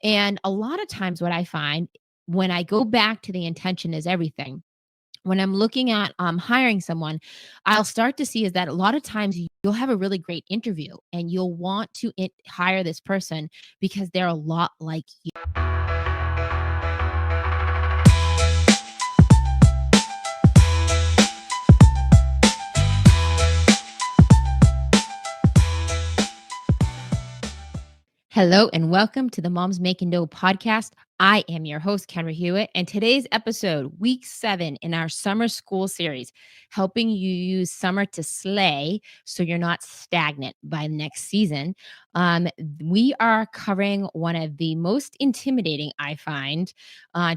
And a lot of times what I find when I go back to the intention is everything, when I'm looking at hiring someone, I'll start to see is that a lot of times you'll have a really great interview and you'll want to hire this person because they're a lot like you. Hello and welcome to the Moms Makin Dough podcast. I am your host, Kendra Hewitt, and today's episode, week 7 in our summer school series, helping you use summer to slay so you're not stagnant by next season. We are covering one of the most intimidating, I find,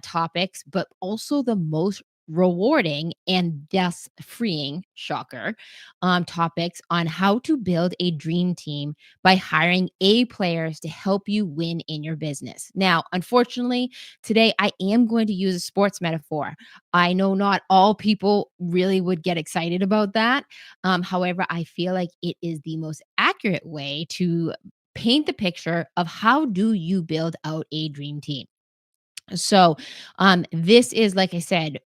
topics, but also the most rewarding and thus freeing, shocker, topics on how to build a dream team by hiring A players to help you win in your business. Now, unfortunately, today I am going to use a sports metaphor. I know not all people really would get excited about that. However, I feel like it is the most accurate way to paint the picture of how do you build out a dream team. So, this is, like I said,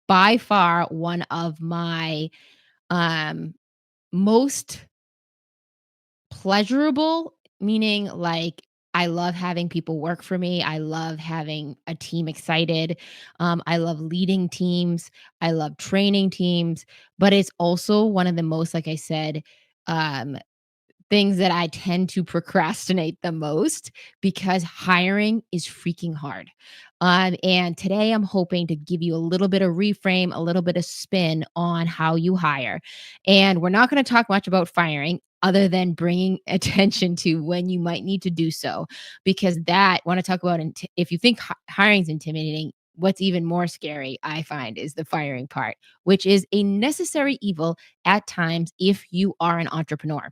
by far one of my um, most pleasurable, meaning like I love having people work for me. I love having a team excited. I love leading teams. I love training teams. But it's also one of the most, like I said, um, things that I tend to procrastinate the most because hiring is freaking hard. And today I'm hoping to give you a little bit of reframe, a little bit of spin on how you hire. And we're not going to talk much about firing other than bringing attention to when you might need to do so, because that, want to talk about, if you think hiring is intimidating, what's even more scary, I find, is the firing part, which is a necessary evil at times if you are an entrepreneur.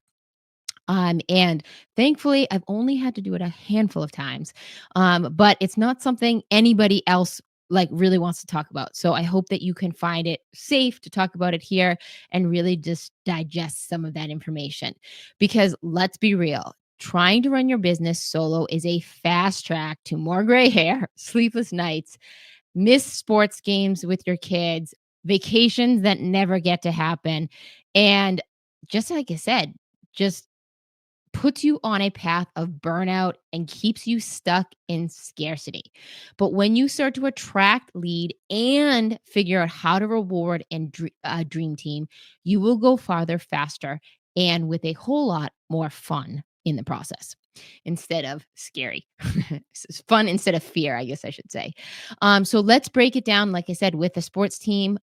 And thankfully, I've only had to do it a handful of times, but it's not something anybody else like really wants to talk about. So I hope that you can find it safe to talk about it here and really just digest some of that information. Because let's be real, trying to run your business solo is a fast track to more gray hair, sleepless nights, missed sports games with your kids, vacations that never get to happen, and just like I said, just puts you on a path of burnout and keeps you stuck in scarcity. But when you start to attract lead and figure out how to reward and dream team, you will go farther faster and with a whole lot more fun in the process instead of scary. It's fun instead of fear, I guess I should say. So let's break it down, like I said, with a sports team.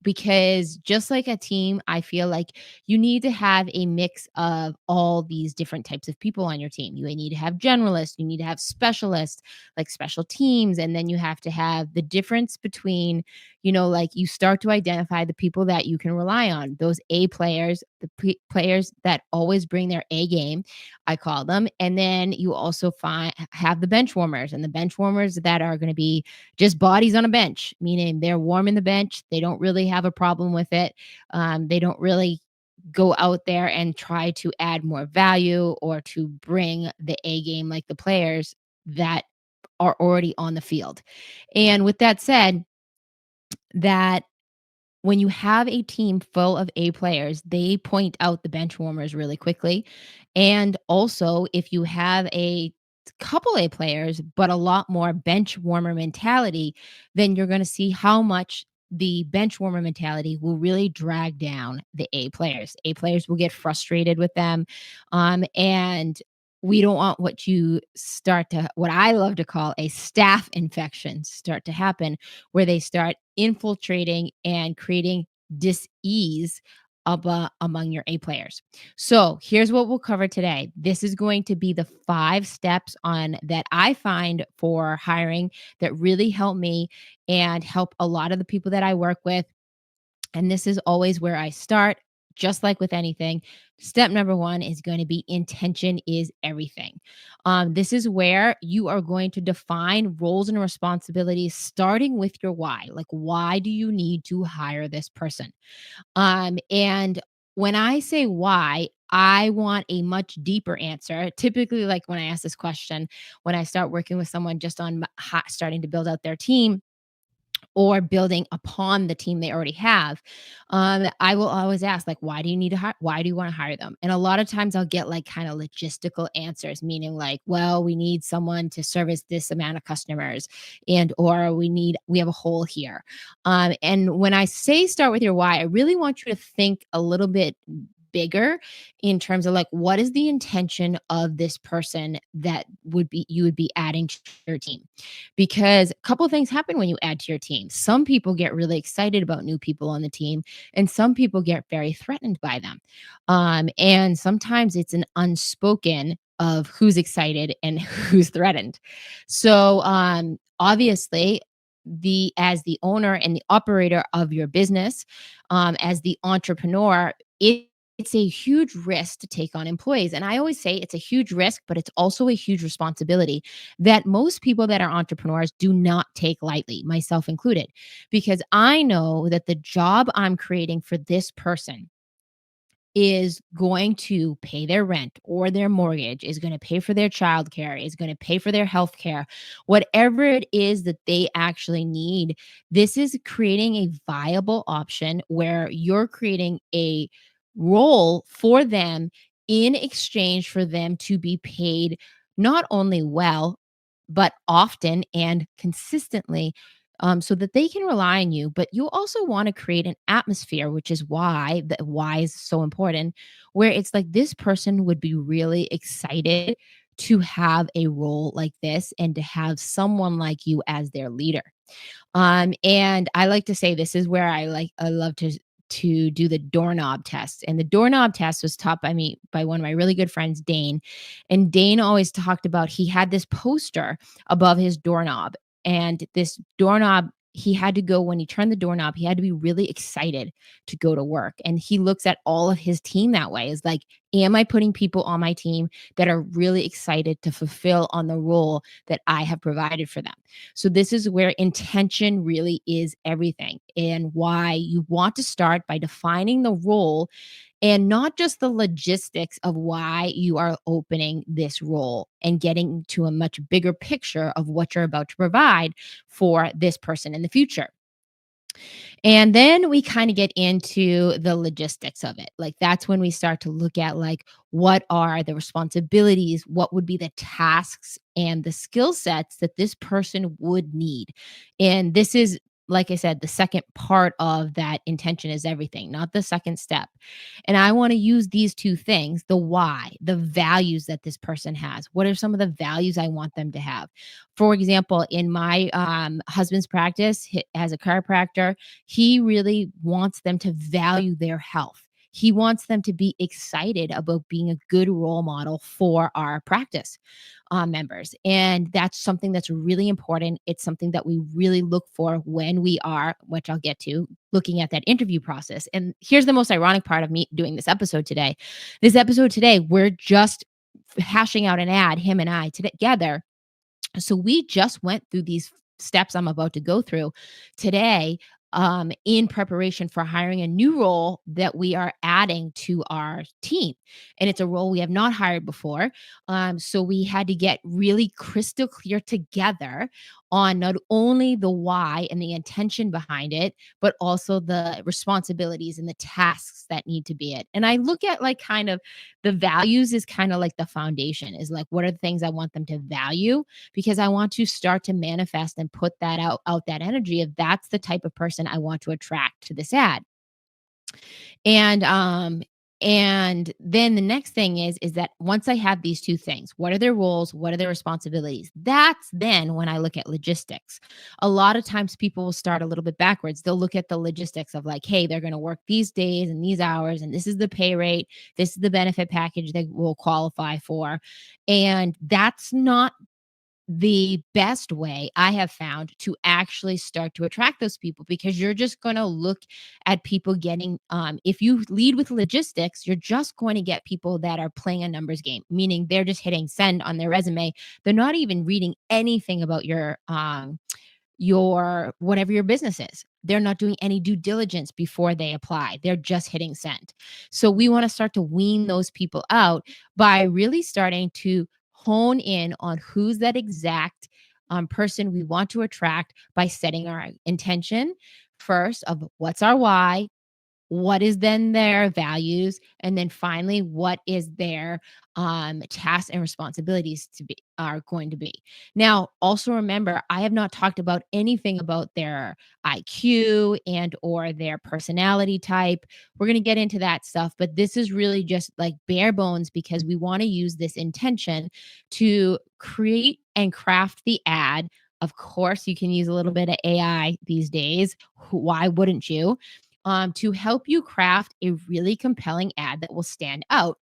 Because just like a team, I feel like you need to have a mix of all these different types of people on your team. You need to have generalists, you need to have specialists, like special teams, and then you have to have the difference between, like you start to identify the people that you can rely on, those A players, the players that always bring their A game, I call them. And then you also have the bench warmers, and the bench warmers that are going to be just bodies on a bench, meaning they're warming the bench. They don't really have a problem with it. They don't really go out there and try to add more value or to bring the A game like the players that are already on the field. And with that said, that when you have a team full of A players, they point out the bench warmers really quickly. And also, if you have a couple A players, but a lot more bench warmer mentality, then you're going to see how much the bench warmer mentality will really drag down the A players. A players will get frustrated with them. And we don't want what I love to call a staff infection start to happen, where they start infiltrating and creating dis-ease among your A players. So here's what we'll cover today. This is going to be the 5 steps on that I find for hiring that really help me and help a lot of the people that I work with. And this is always where I start. Just like with anything, step number 1 is going to be intention is everything. This is where you are going to define roles and responsibilities, starting with your why. Like, why do you need to hire this person? And when I say why, I want a much deeper answer. Typically, like when I ask this question, when I start working with someone just on starting to build out their team, or building upon the team they already have, I will always ask, like, why do you need to hire? Why do you want to hire them? And a lot of times I'll get like kind of logistical answers, meaning like, well, we need someone to service this amount of customers, and or we have a hole here. And when I say start with your why, I really want you to think a little bit bigger in terms of like what is the intention of this person that would be you would be adding to your team, because a couple of things happen when you add to your team. Some people get really excited about new people on the team, and some people get very threatened by them. And sometimes it's an unspoken of who's excited and who's threatened. So, obviously, the as the owner and the operator of your business, as the entrepreneur, it's a huge risk to take on employees. And I always say it's a huge risk, but it's also a huge responsibility that most people that are entrepreneurs do not take lightly, myself included, because I know that the job I'm creating for this person is going to pay their rent or their mortgage, is going to pay for their childcare, is going to pay for their health care, whatever it is that they actually need. This is creating a viable option where you're creating a role for them in exchange for them to be paid not only well, but often and consistently, so that they can rely on you. But you also want to create an atmosphere, which is why the why is so important, where it's like this person would be really excited to have a role like this and to have someone like you as their leader. And I like to say this is where I love to do the doorknob test. And the doorknob test was taught by me by one of my really good friends, Dane. And Dane always talked about he had this poster above his doorknob. And this doorknob, he had to go when he turned the doorknob, he had to be really excited to go to work. And he looks at all of his team that way is like, am I putting people on my team that are really excited to fulfill on the role that I have provided for them? So this is where intention really is everything, and why you want to start by defining the role and not just the logistics of why you are opening this role, and getting to a much bigger picture of what you're about to provide for this person in the future. And then we kind of get into the logistics of it. Like that's when we start to look at like what are the responsibilities, what would be the tasks and the skill sets that this person would need. And this is, like I said, the second part of that intention is everything, not the second step. And I want to use these two things, the why, the values that this person has. What are some of the values I want them to have? For example, in my husband's practice as a chiropractor, he really wants them to value their health. He wants them to be excited about being a good role model for our practice members. And that's something that's really important. It's something that we really look for when we are, which I'll get to, looking at that interview process. And here's the most ironic part of me doing this episode today. This episode today, we're just hashing out an ad, him and I together. So we just went through these steps I'm about to go through today, in preparation for hiring a new role that we are adding to our team. And it's a role we have not hired before. So we had to get really crystal clear together on not only the why and the intention behind it, but also the responsibilities and the tasks that need to be it. And I look at like kind of the values is kind of like the foundation, is like, what are the things I want them to value? Because I want to start to manifest and put that out that energy of that's the type of person I want to attract to this ad. And and then the next thing is that once I have these two things, what are their roles, what are their responsibilities? That's then when I look at logistics. A lot of times people will start a little bit backwards. They'll look at the logistics of like, hey, they're going to work these days and these hours, and this is the pay rate, this is the benefit package they will qualify for. And that's not the best way I have found to actually start to attract those people, because you're just going to look at people getting, if you lead with logistics, you're just going to get people that are playing a numbers game, meaning they're just hitting send on their resume. They're not even reading anything about your whatever your business is. They're not doing any due diligence before they apply. They're just hitting send. So we want to start to wean those people out by really starting to hone in on who's that exact person we want to attract by setting our intention first of what's our why, what is then their values, and then finally what is their tasks and responsibilities to be are going to be. Now also remember, I have not talked about anything about their IQ and or their personality type. We're going to get into that stuff, but this is really just like bare bones because we want to use this intention to create and craft the ad. Of course you can use a little bit of AI these days. Why wouldn't you? To help you craft a really compelling ad that will stand out.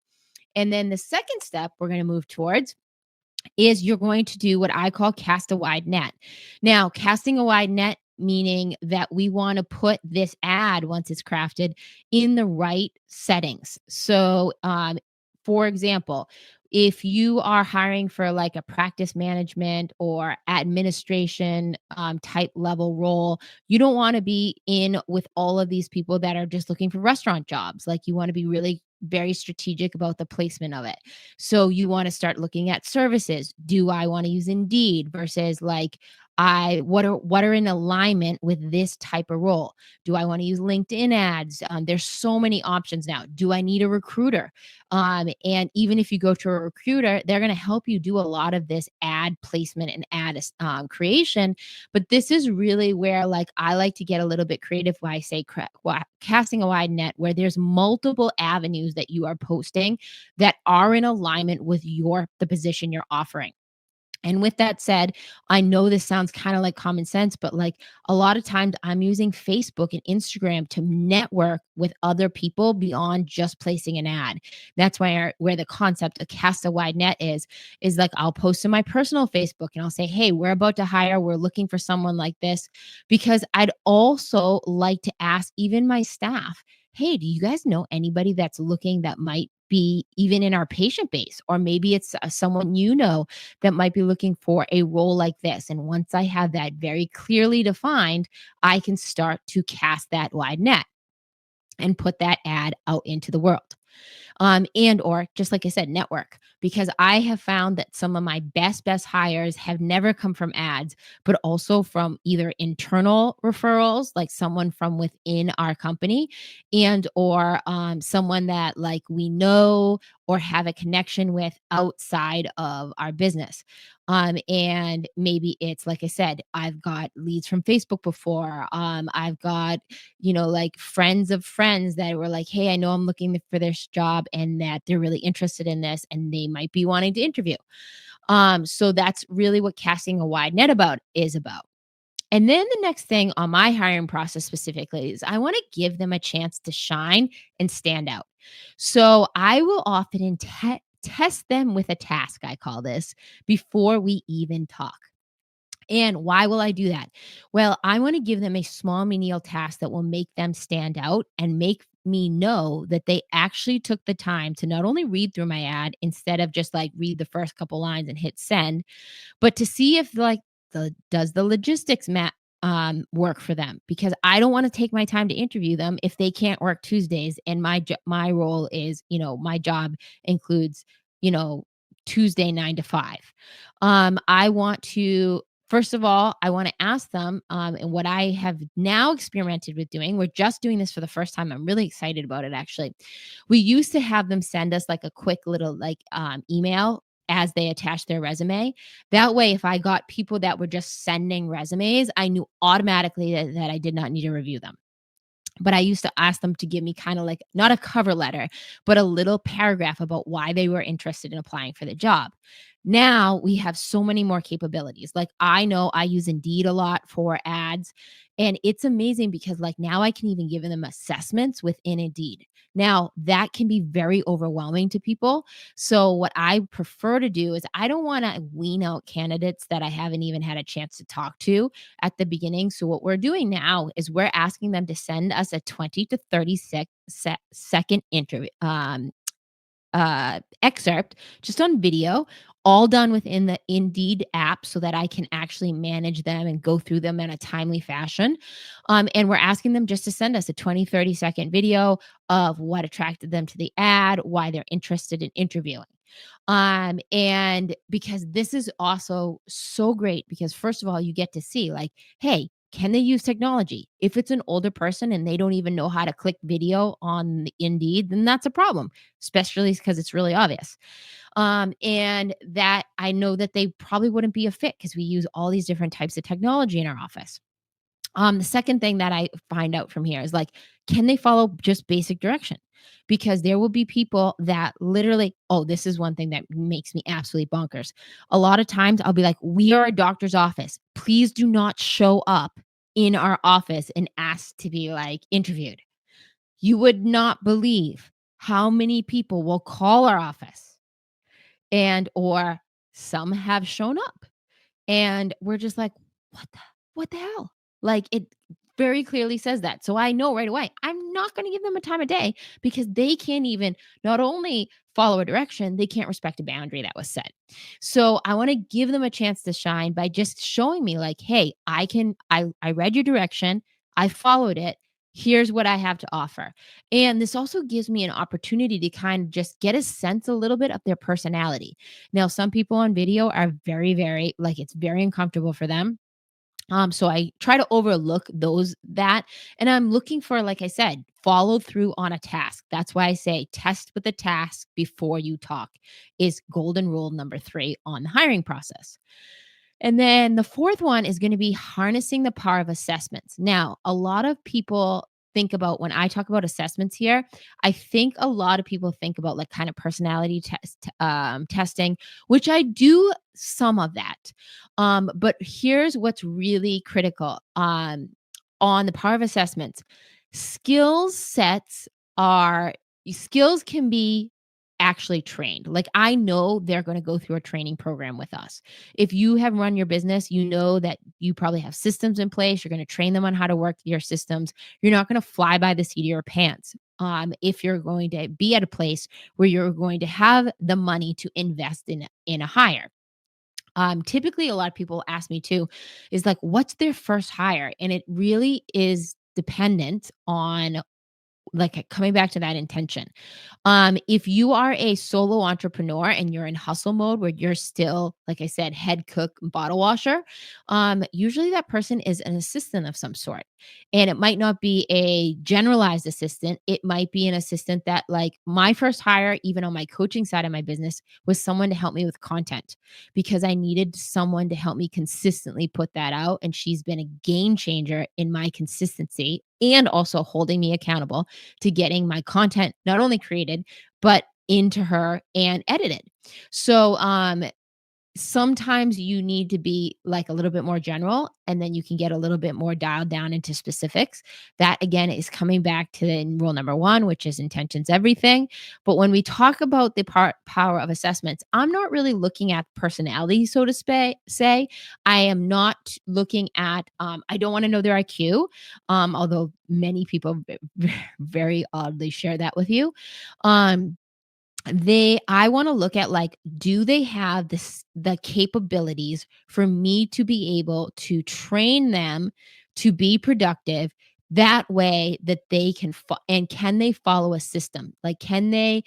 And then the second step we're going to move towards is you're going to do what I call cast a wide net. Now, casting a wide net meaning that we want to put this ad once it's crafted in the right settings. So, for example, if you are hiring for like a practice management or administration type level role, you don't want to be in with all of these people that are just looking for restaurant jobs. Like you want to be really very strategic about the placement of it. So you want to start looking at services. Do I want to use Indeed versus like I what are in alignment with this type of role? Do I want to use LinkedIn ads? There's so many options now. Do I need a recruiter? And even if you go to a recruiter, they're going to help you do a lot of this ad placement and ad creation. But this is really where like I like to get a little bit creative when I say casting a wide net, where there's multiple avenues that you are posting that are in alignment with the position you're offering. And with that said, I know this sounds kind of like common sense, but like a lot of times I'm using Facebook and Instagram to network with other people beyond just placing an ad. That's where the concept of cast a wide net is like I'll post to my personal Facebook and I'll say, hey, we're about to hire, we're looking for someone like this, because I'd also like to ask even my staff, hey, do you guys know anybody that's looking that might be even in our patient base, or maybe it's someone that might be looking for a role like this. And once I have that very clearly defined, I can start to cast that wide net and put that ad out into the world. And or just like I said, network, because I have found that some of my best hires have never come from ads, but also from either internal referrals, like someone from within our company, and or someone that like we know or have a connection with outside of our business. And maybe it's like I said, I've got leads from Facebook before. I've got like friends of friends that were like, hey, I know I'm looking for this job and that they're really interested in this and they might be wanting to interview. So that's really what casting a wide net is about. And then the next thing on my hiring process specifically is I want to give them a chance to shine and stand out. So I will often test them with a task, I call this, before we even talk. And why will I do that? Well, I want to give them a small menial task that will make them stand out and make me know that they actually took the time to not only read through my ad instead of just like read the first couple lines and hit send, but to see if like does the logistics work for them, because I don't want to take my time to interview them if they can't work Tuesdays and my role is, my job includes, you know, Tuesday 9 to 5. I want to First of all, I want to ask them, and what I have now experimented with doing, we're just doing this for the first time. I'm really excited about it, actually. We used to have them send us like a quick little like email as they attach their resume. That way, if I got people that were just sending resumes, I knew automatically that I did not need to review them. But I used to ask them to give me kind of like not a cover letter, but a little paragraph about why they were interested in applying for the job. Now we have so many more capabilities. Like I know I use Indeed a lot for ads, and it's amazing because like now I can even give them assessments within Indeed. Now that can be very overwhelming to people. So what I prefer to do is I don't want to wean out candidates that I haven't even had a chance to talk to at the beginning. So what we're doing now is we're asking them to send us a 20 to 30 second interview excerpt just on video, all done within the Indeed app so that I can actually manage them and go through them in a timely fashion. And we're asking them just to send us a 20, 30-second video of what attracted them to the ad, why they're interested in interviewing. And because this is also so great because first of all, you get to see like, hey, can they use technology? If it's an older person and they don't even know how to click video on the Indeed, then that's a problem, especially because it's really obvious. And that I know that they probably wouldn't be a fit because we use all these different types of technology in our office. The second thing that I find out from here is like, can they follow just basic direction? Because there will be people that literally, oh, this is one thing that makes me absolutely bonkers. A lot of times I'll be like, we are a doctor's office. Please do not show up in our office and ask to be like interviewed. You would not believe how many people will call our office and or some have shown up and we're just like, "What the what the hell?" Like, it very clearly says that. So I know right away, I'm not gonna give them a time of day because they can't even not only follow a direction, they can't respect a boundary that was set. So I wanna give them a chance to shine by just showing me like, "Hey, I read your direction, I followed it, here's what I have to offer." And this also gives me an opportunity to kind of just get a sense a little bit of their personality. Now, some people on video are very, very like it's very uncomfortable for them. So I try to overlook and I'm looking for, like I said, follow through on a task. That's why I say test with the task before you talk is golden rule number 3 on the hiring process. And then the fourth one is going to be harnessing the power of assessments. Now, a lot of people think about when I talk about assessments here, I think a lot of people think about like kind of personality testing, which I do some of that. But here's what's really critical on the power of assessments. Skills sets are skills can be actually trained. Like I know they're going to go through a training program with us. If you have run your business, you know that you probably have systems in place. You're going to train them on how to work your systems. You're not going to fly by the seat of your pants. If you're going to be at a place where you're going to have the money to invest in a hire. Typically, a lot of people ask me too, is like, what's their first hire? And it really is dependent on like coming back to that intention. If you are a solo entrepreneur and you're in hustle mode where you're still, like I said, head cook, bottle washer, usually that person is an assistant of some sort. And it might not be a generalized assistant. It might be an assistant that, like, my first hire, even on my coaching side of my business, was someone to help me with content because I needed someone to help me consistently put that out. And she's been a game changer in my consistency and also holding me accountable to getting my content not only created, but into her and edited. So sometimes you need to be like a little bit more general and then you can get a little bit more dialed down into specifics. That again is coming back to the rule number 1, which is intentions everything. But when we talk about the power of assessments, I'm not really looking at personality, so to say. I am not looking at I don't want to know their IQ, although many people very oddly share that with you. um I wanna look at, like, do they have the capabilities for me to be able to train them to be productive that way that they can and can they follow a system? Like, can they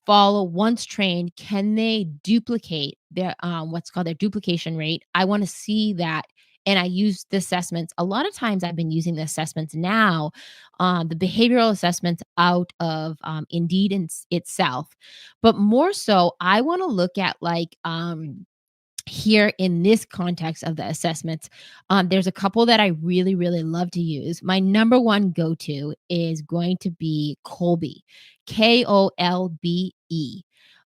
follow once trained, can they duplicate their, what's called their duplication rate? I wanna see that, and I use the assessments. A lot of times I've been using the assessments now, the behavioral assessments out of, Indeed in itself. But more so, I wanna look at, like, here in this context of the assessments, there's a couple that I really, really love to use. My number one go-to is going to be Kolbe, Kolbe.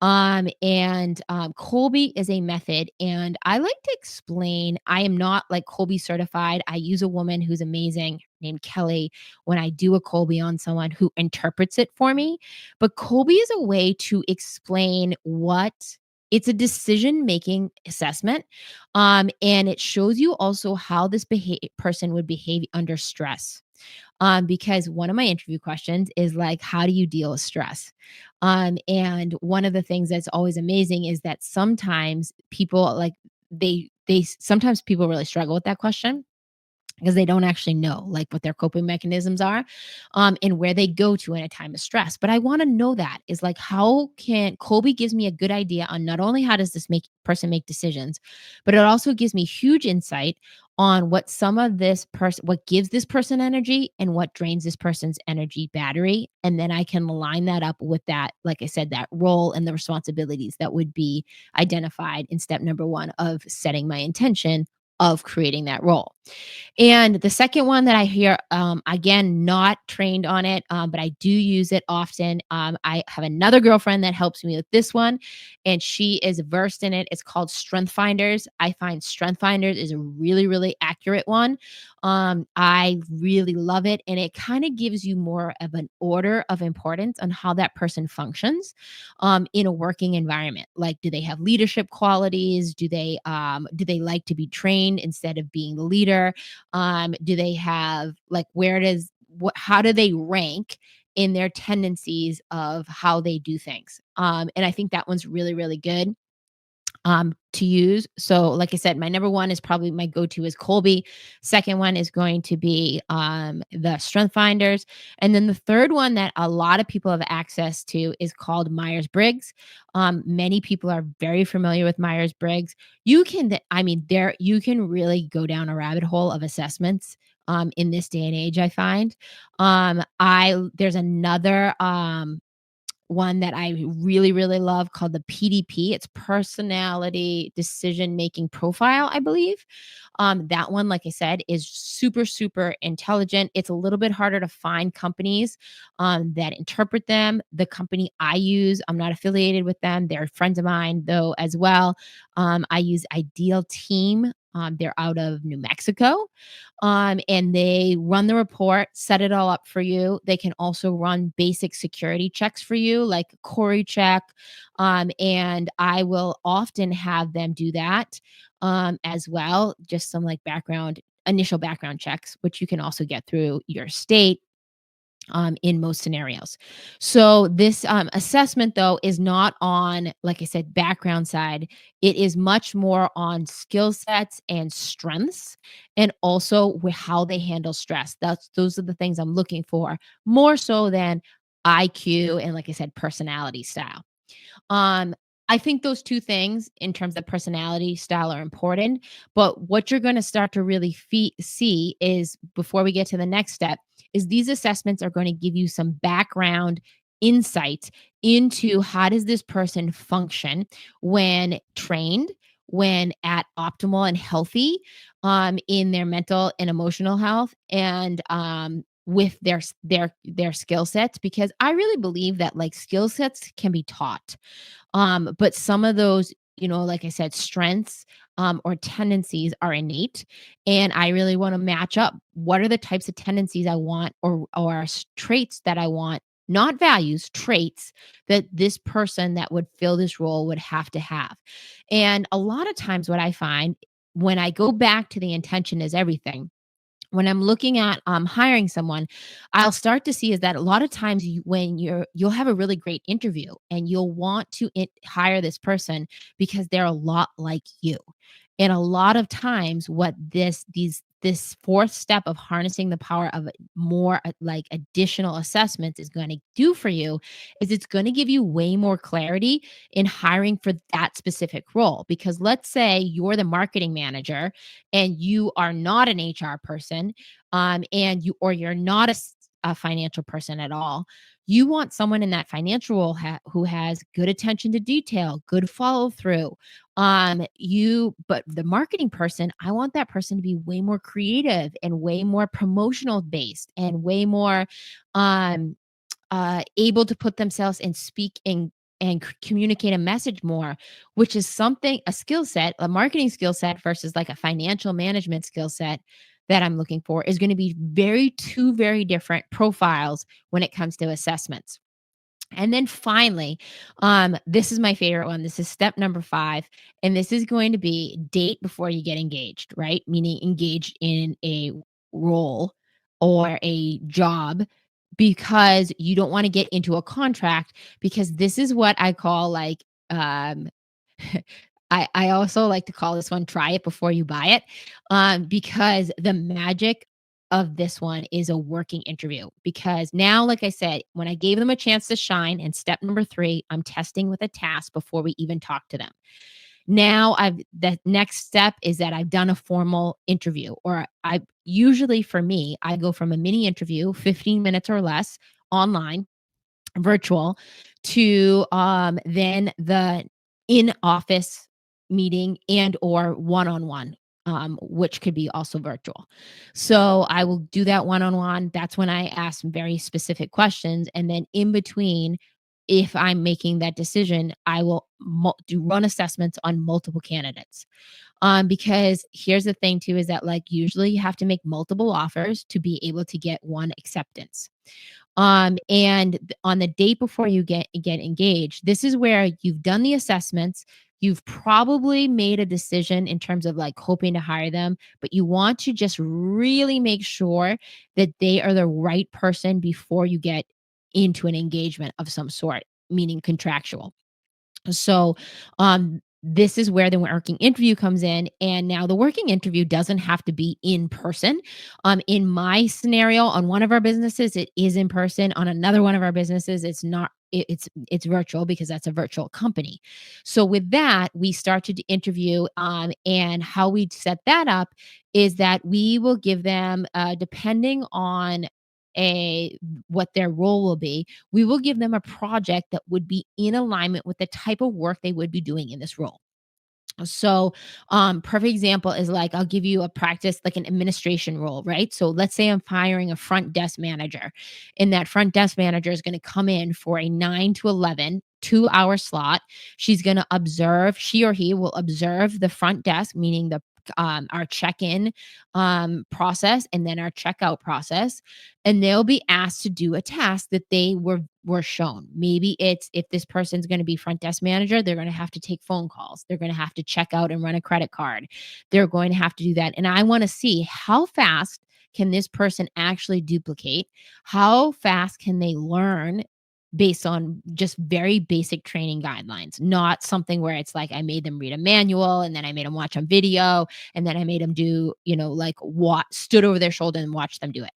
And Kolbe is a method, and I like to explain. I am not like Kolbe certified. I use a woman who's amazing named Kelly when I do a Kolbe on someone who interprets it for me. But Kolbe is a way to explain what it's a decision making assessment. And it shows you also how this person would behave under stress. because one of my interview questions is like, how do you deal with stress? And one of the things that's always amazing is that sometimes people like sometimes people really struggle with that question because they don't actually know like what their coping mechanisms are, and where they go to in a time of stress. But I want to know that is like, how can Colby gives me a good idea on not only how does this make person make decisions, but it also gives me huge insight on what some of this person what gives this person energy and what drains this person's energy battery, and then I can line that up with that, like I said, that role and the responsibilities that would be identified in step number 1 of setting my intention of creating that role. And the second one that I hear, again, not trained on it, but I do use it often. I have another girlfriend that helps me with this one, and she is versed in it. It's called Strength Finders. I find Strength Finders is a really, really accurate one. I really love it, and it kind of gives you more of an order of importance on how that person functions in a working environment. Like, do they have leadership qualities? Do they like to be trained instead of being the leader? Do they have like where does what how do they rank in their tendencies of how they do things? And I think that one's really, really good to use. So, like I said, my number one is probably my go-to is Colby. Second one is going to be the Strength Finders, and then the third one that a lot of people have access to is called Myers Briggs. Many people are very familiar with Myers Briggs. I mean, there you can really go down a rabbit hole of assessments. In this day and age, I find I there's another one that I really, really love called the PDP. It's Personality Decision Making Profile, I believe. That one, like I said, is super, super intelligent. It's a little bit harder to find companies that interpret them. The company I use, I'm not affiliated with them. They're friends of mine, though, as well. I use Ideal Team. They're out of New Mexico, and they run the report, set it all up for you. They can also run basic security checks for you, like Corey check. And I will often have them do that as well. Just some like initial background checks, which you can also get through your state in most scenarios. So this assessment, though, is not on, like I said, background side. It is much more on skill sets and strengths, and also with how they handle stress. Those are the things I'm looking for more so than IQ and, like I said, personality style. Um, I think those 2 things in terms of personality style are important, but what you're gonna start to really see is before we get to the next step, is these assessments are gonna give you some background insight into how does this person function when trained, when at optimal and healthy, in their mental and emotional health, and, with their skill sets, because I really believe that, like, skill sets can be taught. But some of those, like I said, strengths or tendencies are innate. And I really want to match up what are the types of tendencies I want or traits that I want, not values, traits that this person that would fill this role would have to have. And a lot of times, what I find when I go back to the intention is everything, when I'm looking at hiring someone, I'll start to see is that a lot of times you'll have a really great interview and you'll want to hire this person because they're a lot like you. And a lot of times, what this fourth step of harnessing the power of more like additional assessments is going to do for you is it's going to give you way more clarity in hiring for that specific role. Because let's say you're the marketing manager and you are not an HR person, and you're not a financial person at all. You want someone in that financial role who has good attention to detail, good follow through. But the marketing person, I want that person to be way more creative and way more promotional based and way more um able to put themselves and speak and communicate a message more, which is something, a skill set, a marketing skill set versus like a financial management skill set that I'm looking for is going to be two very different profiles when it comes to assessments. And then finally, this is my favorite one. This is step number 5, and this is going to be date before you get engaged, right? Meaning engaged in a role or a job because you don't want to get into a contract, because this is what I call like um I also like to call this one try it before you buy it. Because the magic of this one is a working interview, because now, like I said, when I gave them a chance to shine, and step number 3, I'm testing with a task before we even talk to them. Now the next step is that I've done a formal interview, or I usually, for me, I go from a mini interview, 15 minutes or less, online, virtual, to then the in-office meeting and or one-on-one, which could be also virtual. So I will do that one-on-one. That's when I ask very specific questions, and then in between, if I'm making that decision, I will do run assessments on multiple candidates. Because here's the thing too, is that like usually you have to make multiple offers to be able to get one acceptance. On the date before you get engaged, this is where you've done the assessments. You've probably made a decision in terms of like hoping to hire them, but you want to just really make sure that they are the right person before you get into an engagement of some sort, meaning contractual. So, this is where the working interview comes in. And now the working interview doesn't have to be in person. In my scenario, on one of our businesses, it is in person. On another one of our businesses, it's not. It's virtual, because that's a virtual company. So with that, we start to interview, and how we set that up is that we will give them, depending on a what their role will be, we will give them a project that would be in alignment with the type of work they would be doing in this role. So, perfect example is like I'll give you a practice like an administration role, right? So let's say I'm hiring a front desk manager, and that front desk manager is going to come in for a 9 to 11 2-hour slot. She's going to observe, she or he will observe the front desk, meaning the our check-in process, and then our checkout process, and they'll be asked to do a task that they were shown. Maybe it's, if this person's going to be front desk manager, they're going to have to take phone calls. They're going to have to check out and run a credit card. They're going to have to do that. And I want to see how fast can this person actually duplicate? How fast can they learn based on just very basic training guidelines, not something where it's like I made them read a manual and then I made them watch on video and then I made them do, like what stood over their shoulder and watch them do it.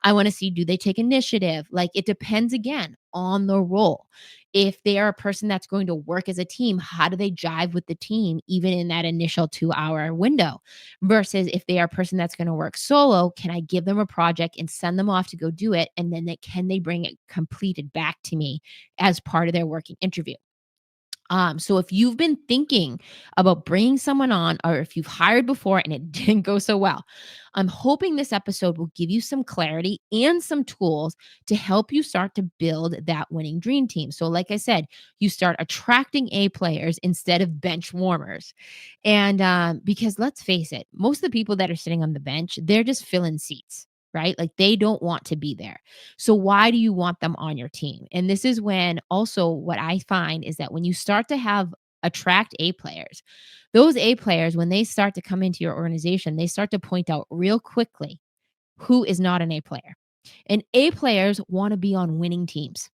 I want to see, do they take initiative? Like it depends again on the role. If they are a person that's going to work as a team, how do they jive with the team even in that initial 2-hour window? Versus if they are a person that's going to work solo, can I give them a project and send them off to go do it? And then can they bring it completed back to me as part of their working interview? So if you've been thinking about bringing someone on, or if you've hired before and it didn't go so well, I'm hoping this episode will give you some clarity and some tools to help you start to build that winning dream team. So, like I said, you start attracting A players instead of bench warmers. And because let's face it, most of the people that are sitting on the bench, they're just filling seats. Right? Like they don't want to be there. So why do you want them on your team? And this is when also what I find is that when you start to have attract A players, those A players, when they start to come into your organization, they start to point out real quickly who is not an A player. And A players want to be on winning teams.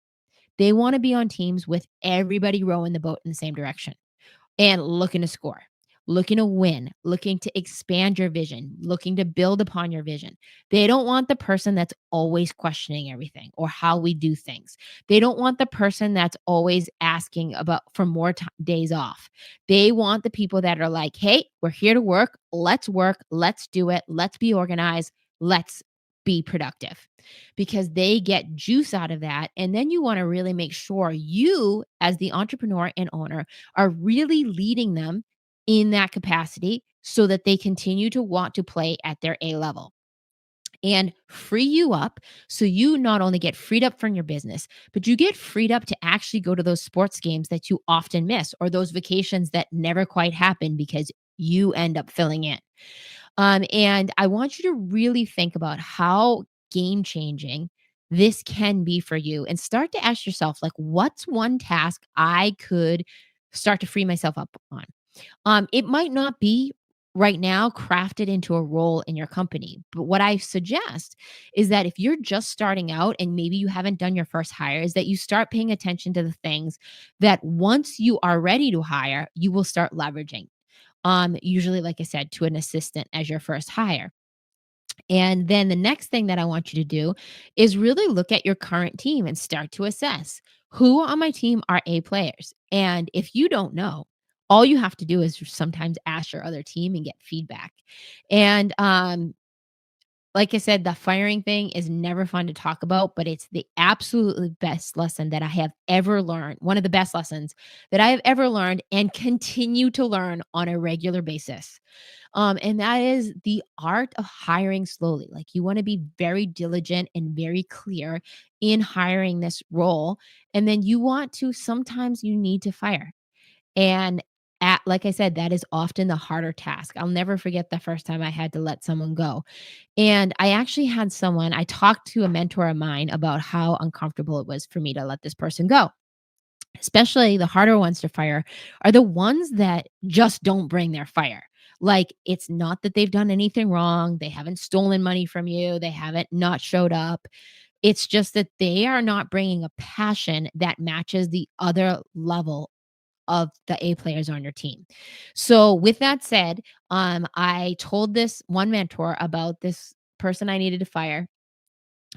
They want to be on teams with everybody rowing the boat in the same direction and looking to score, looking to win, looking to expand your vision, looking to build upon your vision. They don't want the person that's always questioning everything or how we do things. They don't want the person that's always asking about for more days off. They want the people that are like, "Hey, we're here to work. Let's do it. Let's be organized. Let's be productive." Because they get juice out of that. And then you want to really make sure you, as the entrepreneur and owner, are really leading them in that capacity so that they continue to want to play at their A level and free you up. So you not only get freed up from your business, but you get freed up to actually go to those sports games that you often miss, or those vacations that never quite happen because you end up filling in. And I want you to really think about how game changing this can be for you, and start to ask yourself, like, what's one task I could start to free myself up on? It might not be right now craft it into a role in your company. But what I suggest is that if you're just starting out and maybe you haven't done your first hire, is that you start paying attention to the things that once you are ready to hire, you will start leveraging. Usually, like I said, to an assistant as your first hire. And then the next thing that I want you to do is really look at your current team and start to assess who on my team are A players. And if you don't know, all you have to do is sometimes ask your other team and get feedback. And like I said, the firing thing is never fun to talk about, but it's the absolutely best lesson that I have ever learned. One of the best lessons that I have ever learned and continue to learn on a regular basis. And that is the art of hiring slowly. Like you want to be very diligent and very clear in hiring this role. And then you want to, sometimes you need to fire. And like I said, that is often the harder task. I'll never forget the first time I had to let someone go. And I actually had someone, I talked to a mentor of mine about how uncomfortable it was for me to let this person go. Especially the harder ones to fire are the ones that just don't bring their fire. Like, it's not that they've done anything wrong, they haven't stolen money from you, they haven't not showed up. It's just that they are not bringing a passion that matches the other level of the A players on your team. So, with that said, I told this one mentor about this person I needed to fire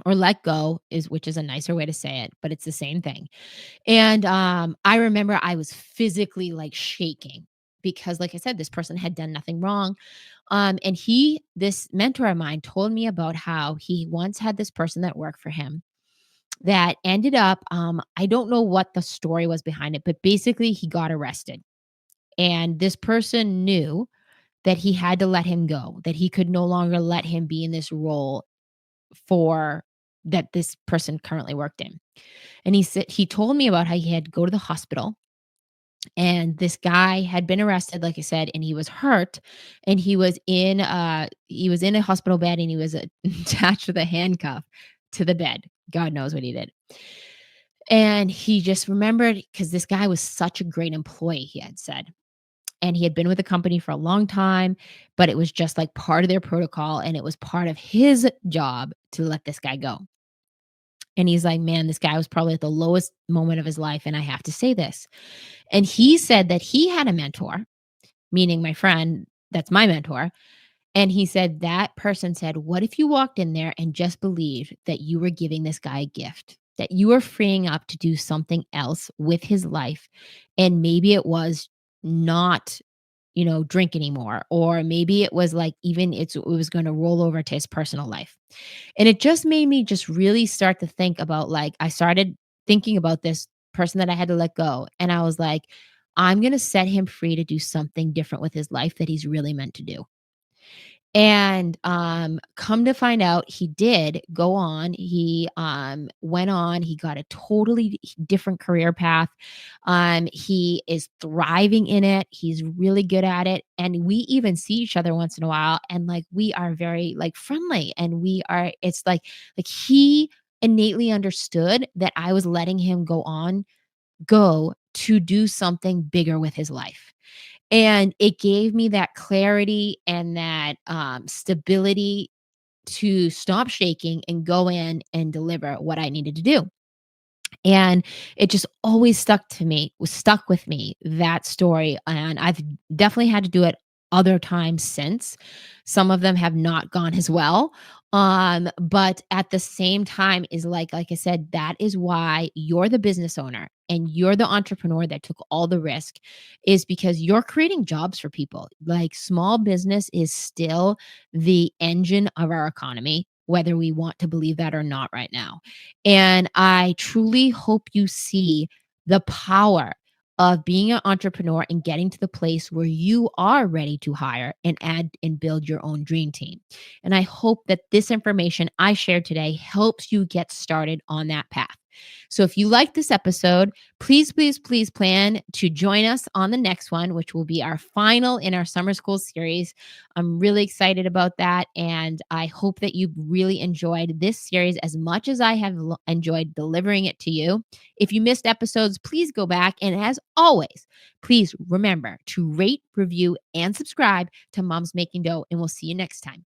or let go, which is a nicer way to say it, but it's the same thing. And, I remember I was physically, like, shaking because, like I said, this person had done nothing wrong. And this mentor of mine told me about how he once had this person that worked for him that ended up, I don't know what the story was behind it, but basically he got arrested. And this person knew that he had to let him go, that he could no longer let him be in this role for that this person currently worked in. And he told me about how he had to go to the hospital, and this guy had been arrested, like I said, and he was hurt, and he was in a hospital bed, and he was attached with a handcuff to the bed. God knows what he did. And he just remembered because this guy was such a great employee, he had said. And he had been with the company for a long time, but it was just like part of their protocol, and it was part of his job to let this guy go. And he's like, "Man, this guy was probably at the lowest moment of his life, and I have to say this." And he said that he had a mentor, meaning my friend that's my mentor, and he said that person said, "What if you walked in there and just believed that you were giving this guy a gift, that you were freeing up to do something else with his life, and maybe it was not, drink anymore, or maybe it was like even it was gonna roll over to his personal life." And it just made me just really start to think about, like, I started thinking about this person that I had to let go, and I was like, "I'm gonna set him free to do something different with his life that he's really meant to do." And, come to find out, he did go on. He, went on, he got a totally different career path. He is thriving in it. He's really good at it, and we even see each other once in a while, and, like, we are very, like, friendly, and it's like he innately understood that I was letting him go to do something bigger with his life. And it gave me that clarity and that, stability to stop shaking and go in and deliver what I needed to do. And it just always stuck with me, that story, and I've definitely had to do it other times since. Some of them have not gone as well, but at the same time is like I said, that is why you're the business owner and you're the entrepreneur that took all the risk, is because you're creating jobs for people. Like, small business is still the engine of our economy, whether we want to believe that or not right now. And I truly hope you see the power of being an entrepreneur and getting to the place where you are ready to hire and add and build your own dream team. And I hope that this information I shared today helps you get started on that path. So if you like this episode, please, please, please plan to join us on the next one, which will be our final in our summer school series. I'm really excited about that. And I hope that you really enjoyed this series as much as I have enjoyed delivering it to you. If you missed episodes, please go back. And as always, please remember to rate, review, and subscribe to Moms Making Dough. And we'll see you next time.